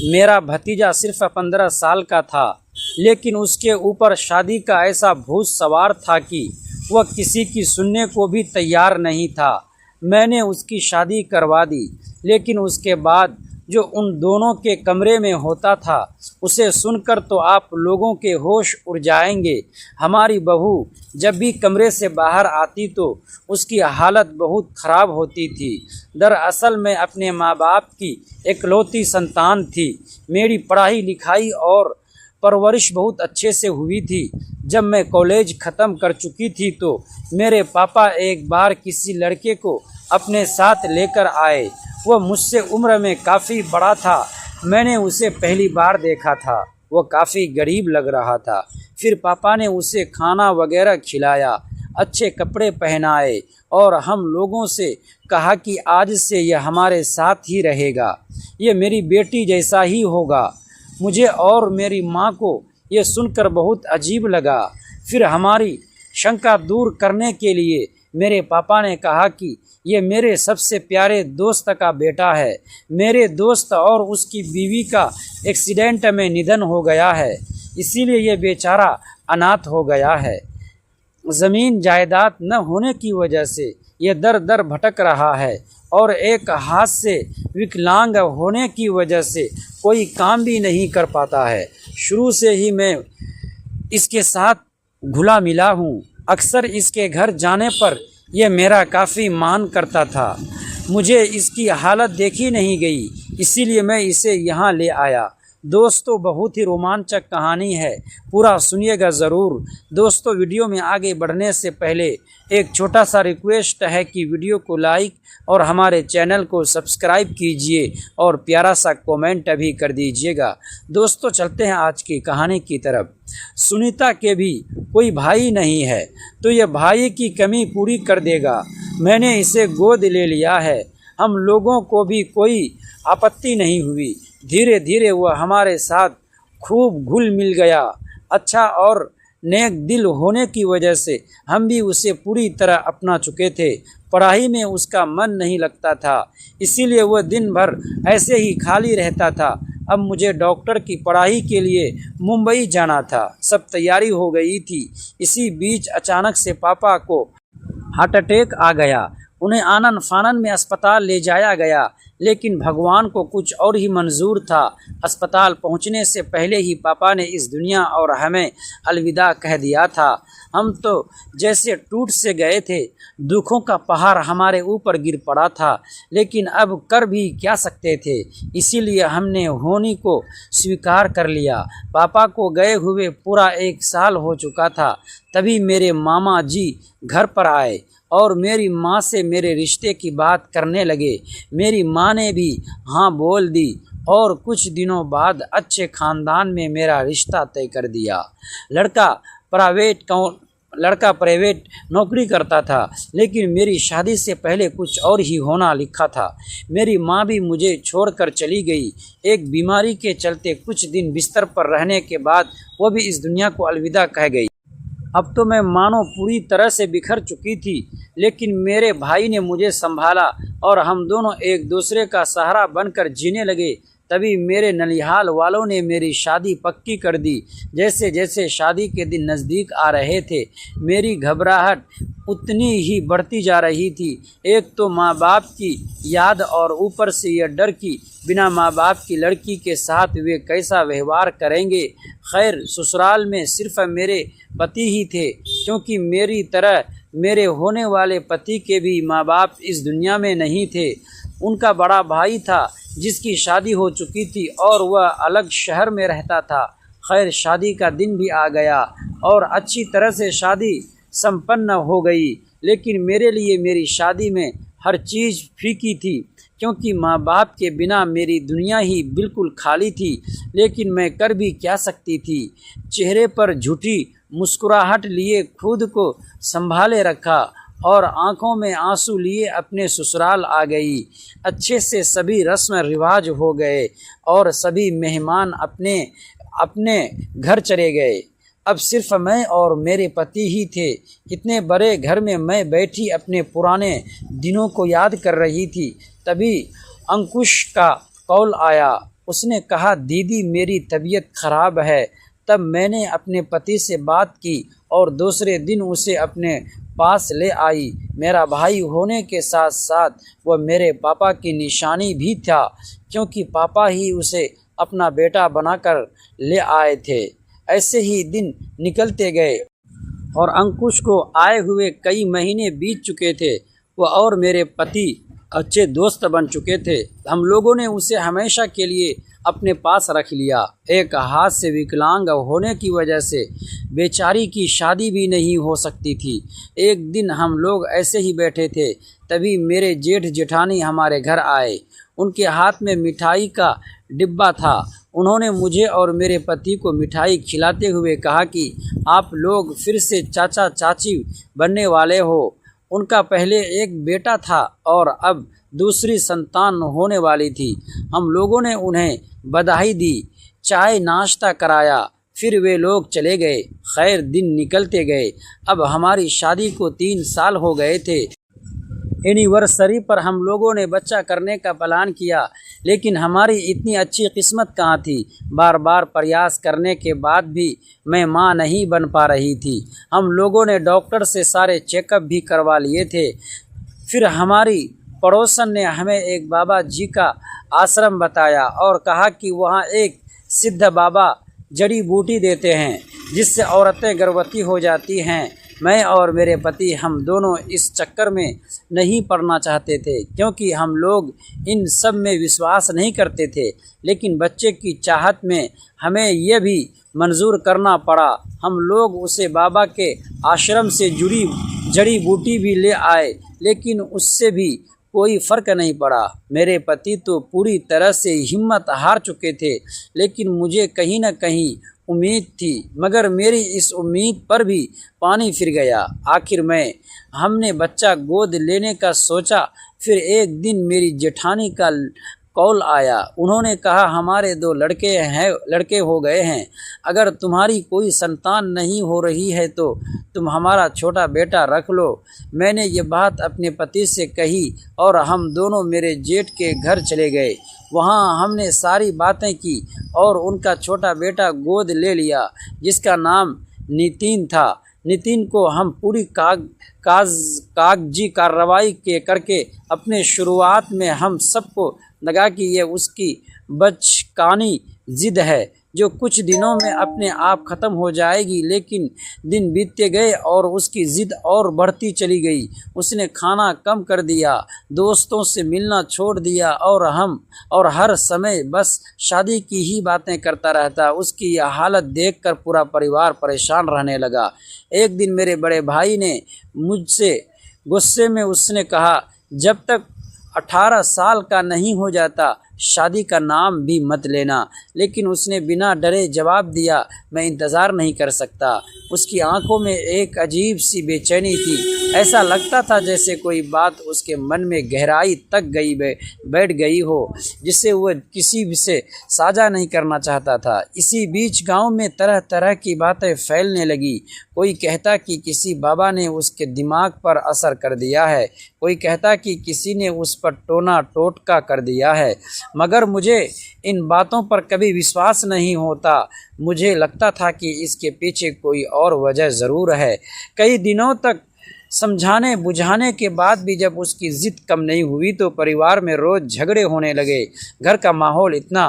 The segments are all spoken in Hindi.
मेरा भतीजा सिर्फ 15 साल का था, लेकिन उसके ऊपर शादी का ऐसा भूत सवार था कि वह किसी की सुनने को भी तैयार नहीं था। मैंने उसकी शादी करवा दी, लेकिन उसके बाद जो उन दोनों के कमरे में होता था, उसे सुनकर तो आप लोगों के होश उड़ जाएंगे। हमारी बहू जब भी कमरे से बाहर आती तो उसकी हालत बहुत ख़राब होती थी। दरअसल मैं अपने माँ बाप की इकलौती संतान थी। मेरी पढ़ाई लिखाई और परवरिश बहुत अच्छे से हुई थी। जब मैं कॉलेज ख़त्म कर चुकी थी तो मेरे पापा एक बार किसी लड़के को अपने साथ लेकर आए। वह मुझसे उम्र में काफ़ी बड़ा था। मैंने उसे पहली बार देखा था, वह काफ़ी गरीब लग रहा था। फिर पापा ने उसे खाना वगैरह खिलाया, अच्छे कपड़े पहनाए और हम लोगों से कहा कि आज से यह हमारे साथ ही रहेगा, ये मेरी बेटी जैसा ही होगा। मुझे और मेरी माँ को यह सुनकर बहुत अजीब लगा। फिर हमारी शंका दूर करने के लिए मेरे पापा ने कहा कि ये मेरे सबसे प्यारे दोस्त का बेटा है। मेरे दोस्त और उसकी बीवी का एक्सीडेंट में निधन हो गया है, इसीलिए ये बेचारा अनाथ हो गया है। ज़मीन जायदाद न होने की वजह से ये दर दर भटक रहा है और एक हाथ से विकलांग होने की वजह से कोई काम भी नहीं कर पाता है। शुरू से ही मैं इसके साथ घुला मिला हूँ। अक्सर इसके घर जाने पर यह मेरा काफ़ी मान करता था। मुझे इसकी हालत देखी नहीं गई, इसीलिए मैं इसे यहाँ ले आया। दोस्तों, बहुत ही रोमांचक कहानी है, पूरा सुनिएगा ज़रूर। दोस्तों, वीडियो में आगे बढ़ने से पहले एक छोटा सा रिक्वेस्ट है कि वीडियो को लाइक और हमारे चैनल को सब्सक्राइब कीजिए और प्यारा सा कमेंट भी कर दीजिएगा। दोस्तों, चलते हैं आज की कहानी की तरफ। सुनीता के भी कोई भाई नहीं है, तो यह भाई की कमी पूरी कर देगा। मैंने इसे गोद ले लिया है। हम लोगों को भी कोई आपत्ति नहीं हुई। धीरे धीरे वह हमारे साथ खूब घुल मिल गया। अच्छा और नेक दिल होने की वजह से हम भी उसे पूरी तरह अपना चुके थे। पढ़ाई में उसका मन नहीं लगता था, इसीलिए वह दिन भर ऐसे ही खाली रहता था। अब मुझे डॉक्टर की पढ़ाई के लिए मुंबई जाना था। सब तैयारी हो गई थी। इसी बीच अचानक से पापा को हार्ट अटैक आ गया। उन्हें आनन फानन में अस्पताल ले जाया गया, लेकिन भगवान को कुछ और ही मंजूर था। अस्पताल पहुंचने से पहले ही पापा ने इस दुनिया और हमें अलविदा कह दिया था। हम तो जैसे टूट से गए थे। दुखों का पहाड़ हमारे ऊपर गिर पड़ा था, लेकिन अब कर भी क्या सकते थे, इसीलिए हमने होनी को स्वीकार कर लिया। पापा को गए हुए पूरा 1 साल हो चुका था। तभी मेरे मामा जी घर पर आए और मेरी माँ से मेरे रिश्ते की बात करने लगे। मेरी माँ ने भी हाँ बोल दी और कुछ दिनों बाद अच्छे ख़ानदान में मेरा रिश्ता तय कर दिया। लड़का प्राइवेट नौकरी करता था, लेकिन मेरी शादी से पहले कुछ और ही होना लिखा था। मेरी माँ भी मुझे छोड़कर चली गई। एक बीमारी के चलते कुछ दिन बिस्तर पर रहने के बाद वो भी इस दुनिया को अलविदा कह गई। अब तो मैं मानो पूरी तरह से बिखर चुकी थी, लेकिन मेरे भाई ने मुझे संभाला और हम दोनों एक दूसरे का सहारा बनकर जीने लगे। तभी मेरे ननिहाल वालों ने मेरी शादी पक्की कर दी। जैसे जैसे शादी के दिन नज़दीक आ रहे थे, मेरी घबराहट उतनी ही बढ़ती जा रही थी। एक तो माँ बाप की याद और ऊपर से यह डर कि बिना माँ बाप की लड़की के साथ वे कैसा व्यवहार करेंगे। खैर, ससुराल में सिर्फ मेरे पति ही थे, क्योंकि मेरी तरह मेरे होने वाले पति के भी माँ बाप इस दुनिया में नहीं थे। उनका बड़ा भाई था जिसकी शादी हो चुकी थी और वह अलग शहर में रहता था। खैर, शादी का दिन भी आ गया और अच्छी तरह से शादी संपन्न हो गई, लेकिन मेरे लिए मेरी शादी में हर चीज़ फीकी थी, क्योंकि माँ बाप के बिना मेरी दुनिया ही बिल्कुल खाली थी। लेकिन मैं कर भी क्या सकती थी। चेहरे पर झूठी मुस्कुराहट लिए खुद को संभाले रखा और आंखों में आंसू लिए अपने ससुराल आ गई। अच्छे से सभी रस्म रिवाज हो गए और सभी मेहमान अपने अपने घर चले गए। अब सिर्फ मैं और मेरे पति ही थे। इतने बड़े घर में मैं बैठी अपने पुराने दिनों को याद कर रही थी। तभी अंकुश का कॉल आया। उसने कहा, दीदी मेरी तबीयत ख़राब है। तब मैंने अपने पति से बात की और दूसरे दिन उसे अपने पास ले आई। मेरा भाई होने के साथ साथ वह मेरे पापा की निशानी भी था, क्योंकि पापा ही उसे अपना बेटा बनाकर ले आए थे। ऐसे ही दिन निकलते गए और अंकुश को आए हुए कई महीने बीत चुके थे। वह और मेरे पति अच्छे दोस्त बन चुके थे। हम लोगों ने उसे हमेशा के लिए अपने पास रख लिया। एक हाथ से विकलांग होने की वजह से बेचारी की शादी भी नहीं हो सकती थी। एक दिन हम लोग ऐसे ही बैठे थे, तभी मेरे जेठ जेठानी हमारे घर आए। उनके हाथ में मिठाई का डिब्बा था। उन्होंने मुझे और मेरे पति को मिठाई खिलाते हुए कहा कि आप लोग फिर से चाचा चाची बनने वाले हो। उनका पहले एक बेटा था और अब दूसरी संतान होने वाली थी। हम लोगों ने उन्हें बधाई दी, चाय नाश्ता कराया, फिर वे लोग चले गए। खैर दिन निकलते गए। अब हमारी शादी को 3 साल हो गए थे। एनिवर्सरी पर हम लोगों ने बच्चा करने का प्लान किया, लेकिन हमारी इतनी अच्छी किस्मत कहाँ थी। बार बार प्रयास करने के बाद भी मैं माँ नहीं बन पा रही थी। हम लोगों ने डॉक्टर से सारे चेकअप भी करवा लिए थे। फिर हमारी पड़ोसन ने हमें एक बाबा जी का आश्रम बताया और कहा कि वहाँ एक सिद्ध बाबा जड़ी बूटी देते हैं, जिससे औरतें गर्भवती हो जाती हैं। मैं और मेरे पति हम दोनों इस चक्कर में नहीं पड़ना चाहते थे, क्योंकि हम लोग इन सब में विश्वास नहीं करते थे। लेकिन बच्चे की चाहत में हमें यह भी मंजूर करना पड़ा। हम लोग उसे बाबा के आश्रम से जुड़ी जड़ी बूटी भी ले आए, लेकिन उससे भी कोई फ़र्क नहीं पड़ा। मेरे पति तो पूरी तरह से हिम्मत हार चुके थे, लेकिन मुझे कहीं न कहीं उम्मीद थी। मगर मेरी इस उम्मीद पर भी पानी फिर गया। आखिर में हमने बच्चा गोद लेने का सोचा। फिर एक दिन मेरी जेठानी का कॉल आया। उन्होंने कहा, हमारे 2 लड़के हो गए हैं। अगर तुम्हारी कोई संतान नहीं हो रही है तो तुम हमारा छोटा बेटा रख लो। मैंने ये बात अपने पति से कही और हम दोनों मेरे जेठ के घर चले गए। वहाँ हमने सारी बातें की और उनका छोटा बेटा गोद ले लिया, जिसका नाम नितिन था। नितिन को हम पूरी कागजी कार्रवाई के करके अपने शुरुआत में हम सबको लगा कि ये उसकी बचकानी जिद है, जो कुछ दिनों में अपने आप ख़त्म हो जाएगी। लेकिन दिन बीतते गए और उसकी ज़िद और बढ़ती चली गई। उसने खाना कम कर दिया, दोस्तों से मिलना छोड़ दिया और हर समय बस शादी की ही बातें करता रहता। उसकी यह हालत देखकर पूरा परिवार परेशान रहने लगा। एक दिन मेरे बड़े भाई ने मुझसे गुस्से में उसने कहा, जब तक 18 साल का नहीं हो जाता शादी का नाम भी मत लेना। लेकिन उसने बिना डरे जवाब दिया, मैं इंतज़ार नहीं कर सकता। उसकी आंखों में एक अजीब सी बेचैनी थी। ऐसा लगता था जैसे कोई बात उसके मन में गहराई तक बैठ गई हो, जिसे वह किसी से साझा नहीं करना चाहता था। इसी बीच गांव में तरह तरह की बातें फैलने लगी। कोई कहता कि किसी बाबा ने उसके दिमाग पर असर कर दिया है, कोई कहता कि किसी ने उस पर टोना टोटका कर दिया है। मगर मुझे इन बातों पर कभी विश्वास नहीं होता। मुझे लगता था कि इसके पीछे कोई और वजह ज़रूर है। कई दिनों तक समझाने बुझाने के बाद भी जब उसकी ज़िद कम नहीं हुई तो परिवार में रोज़ झगड़े होने लगे। घर का माहौल इतना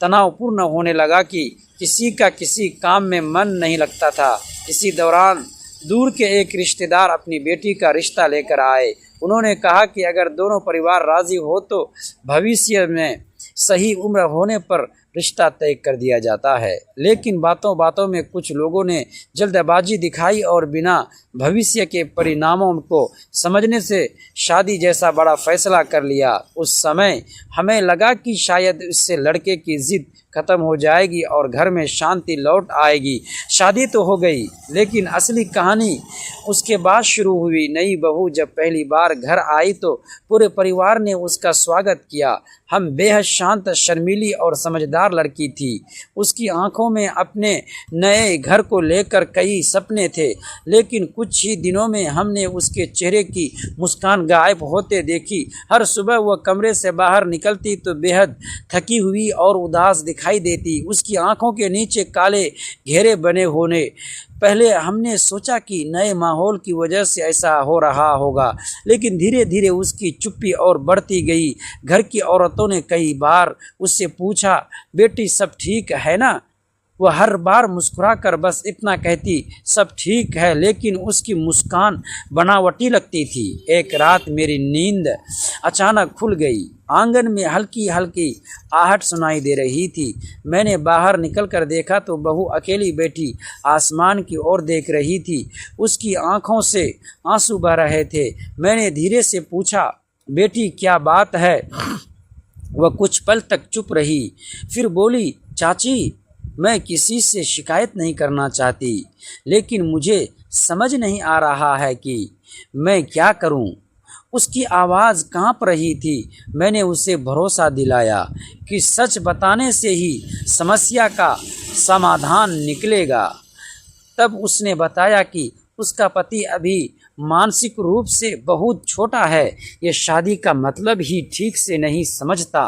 तनावपूर्ण होने लगा कि किसी का किसी काम में मन नहीं लगता था। इसी दौरान दूर के एक रिश्तेदार अपनी बेटी का रिश्ता लेकर आए। उन्होंने कहा कि अगर दोनों परिवार राज़ी हो तो भविष्य में सही उम्र होने पर रिश्ता तय कर दिया जाता है। लेकिन बातों बातों में कुछ लोगों ने जल्दबाजी दिखाई और बिना भविष्य के परिणामों को समझने से शादी जैसा बड़ा फैसला कर लिया। उस समय हमें लगा कि शायद इससे लड़के की जिद खत्म हो जाएगी और घर में शांति लौट आएगी। शादी तो हो गई, लेकिन असली कहानी उसके बाद शुरू हुई। नई बहू जब पहली बार घर आई तो पूरे परिवार ने उसका स्वागत किया। हम बेहद शांत, शर्मीली और समझदार लड़की थी। उसकी आंखों में अपने नए घर को लेकर कई सपने थे, लेकिन कुछ ही दिनों में हमने उसके चेहरे की मुस्कान गायब होते देखी। हर सुबह वह कमरे से बाहर निकलती तो बेहद थकी हुई और उदास दिखाई देती। उसकी आंखों के नीचे काले घेरे बने होने। पहले हमने सोचा कि नए माहौल की वजह से ऐसा हो रहा होगा, लेकिन धीरे धीरे उसकी चुप्पी और बढ़ती गई। घर की औरतों ने कई बार उससे पूछा, बेटी सब ठीक है ना? वह हर बार मुस्कुराकर बस इतना कहती, सब ठीक है, लेकिन उसकी मुस्कान बनावटी लगती थी। एक रात मेरी नींद अचानक खुल गई। आंगन में हल्की हल्की आहट सुनाई दे रही थी। मैंने बाहर निकलकर देखा तो बहू अकेली बैठी आसमान की ओर देख रही थी। उसकी आंखों से आंसू बह रहे थे। मैंने धीरे से पूछा, बेटी क्या बात है? वह कुछ पल तक चुप रही, फिर बोली, चाची, मैं किसी से शिकायत नहीं करना चाहती, लेकिन मुझे समझ नहीं आ रहा है कि मैं क्या करूं। उसकी आवाज़ कांप रही थी। मैंने उसे भरोसा दिलाया कि सच बताने से ही समस्या का समाधान निकलेगा। तब उसने बताया कि उसका पति अभी मानसिक रूप से बहुत छोटा है। ये शादी का मतलब ही ठीक से नहीं समझता।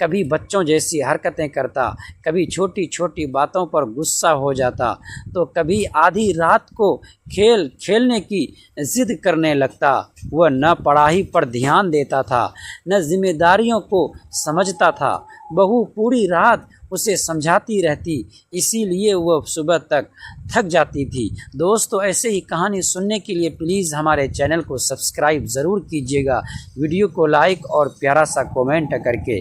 कभी बच्चों जैसी हरकतें करता, कभी छोटी छोटी बातों पर गुस्सा हो जाता, तो कभी आधी रात को खेल खेलने की जिद करने लगता। वह न पढ़ाई पर ध्यान देता था, न जिम्मेदारियों को समझता था। बहू पूरी रात उसे समझाती रहती, इसीलिए वह सुबह तक थक जाती थी। दोस्तों, ऐसे ही कहानी सुनने के लिए प्लीज़ हमारे चैनल को सब्सक्राइब ज़रूर कीजिएगा। वीडियो को लाइक और प्यारा सा कमेंट करके